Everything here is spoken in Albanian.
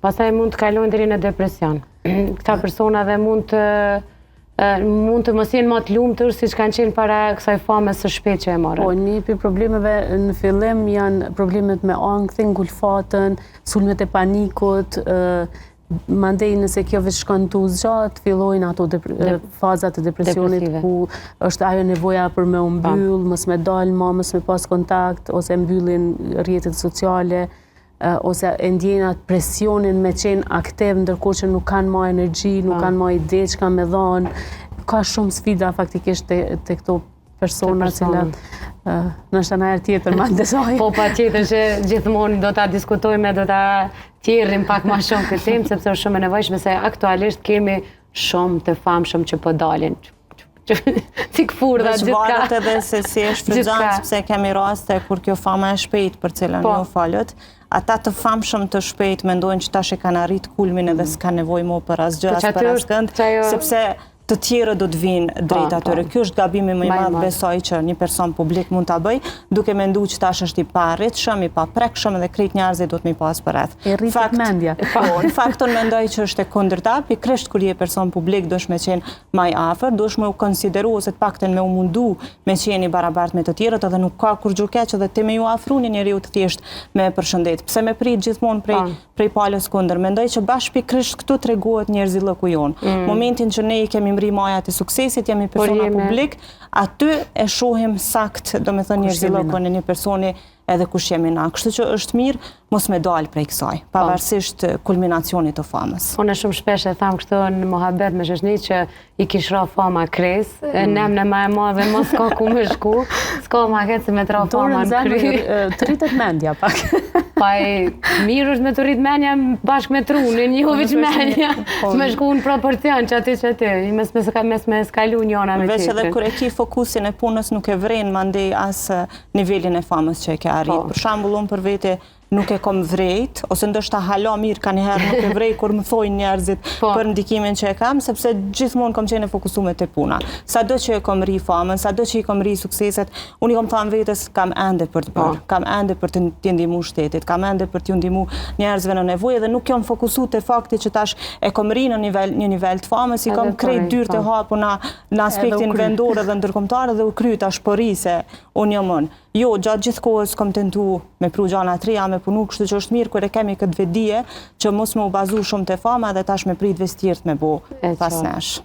Pastaj mund të kalojnë deri në depresion. Këta persona dhe mund të mos jenë më të lumtur siç kanë qenë para kësaj fame së shpejtë që e morën. Po, një prej problemeve në fillim janë problemet me ankthin, ngulfatën, sulmet e panikut, mandej nëse kjo veç shkon tu zgjat, fillojnë ato fazat e depresionit ku është ajo nevoja për me u mbyll, mos me dal më, mos me pas kontakt, ose mbyllin rrjetet sociale, ose e ndjejnë atë presionin me qenë aktiv ndërkohë që nuk kanë më energji, nuk kanë më ide çka me dhanë. Ka shumë sfida faktikisht te këto persona cilat nështë në herë tjetër ma ndesoj. Po pa tjetër që gjithmonë do ta diskutojme, do ta tjerrim pak ma shumë këtë temë, sepse është shumë e nevojshme se aktualisht kemi shumë të famshëm që po dalin. Cik furda, gjithka. Varet edhe se si është frëgjanë, sepse kemi raste kur kjo fama e shpejt për cilën ju falët. Ata të famshëm të shpejt mendojnë që tash e kanë arrit kulmin edhe s'ka nevojë më për asgjë, as për askënd, sepse të tjerë do të vinë drejt atyre. Ky është gabimi më i madh besoj që një person publik mund ta bëj, duke menduar që tash është i paarritshëm, i paprekshëm dhe krejt njerëzit do të më pas për atë. E rritet mendja. Po, në fakt unë mendoj që është e kundërta, pikërisht kur je person publik duhesh me qenë më i afër, duhesh me u konsideru ose të paktën me u mundu me qenë i barabartë me të tjerët, edhe nuk ka kur gjë keq edhe ti me ju afru një njeriu të thjesht me përshëndet. Pse me prit gjithmonë prej palës kundër. Mendoj që bashkë pikërisht këtu treguohet njerëzilloku jon. Momentin që ne i kemi mri majat e suksesit, jemi persona publik, aty e shohim sakt, do me thënë njerëzillokun e një personi edhe kush jemi na. Kështu që është mirë mos me dalë prej kësaj, pavarësisht kulminacionit të famës. Unë shumë shpesh e tham këto në mohabet me shoqëni që i kishra fama kres, nemne ma e madhe mos ka ku me shku, s'ka ma këtë se me tra fama në kry. Të rritet mendja pak. Pa e mirë është me të rritë menja bashkë me trunin, një veç menja, me shku në proporcion që aty, mes me skalu njona me veç edhe kur e ki fokusin e punës nuk e vren mandej as nivelin e famës që e ke arrit. Për shembull, unë për vete nuk e kom vrejt, ose ndoshta hala mirë ka njëherë nuk e vrej kur më thojnë njerëzit për ndikimin që e kam, sepse gjithmonë kom qenë e fokusuar te puna. Sado që e kom ri famën, sado që i kom ri sukseset, unë i kom thënë vetes kam ende për të bërë, kam ende për të ndihmu shtetit, kam ende për të ndihmu njerëzve në nevojë dhe nuk jam fokusuar te fakti që tash e kom ri në një nivel të famës, i kom krejt dyrt e hapuna në aspektin vendor dhe ndërkombëtar dhe u kry tash se unë jam unë. Jo, gjatë gjithë kohës kom tentu me pru gjana të reja, me punu, kështu që është mirë kur e kemi këtë vedije që mos me u bazu shumë të fama dhe tash me prit vestjirt me bo pas nesh.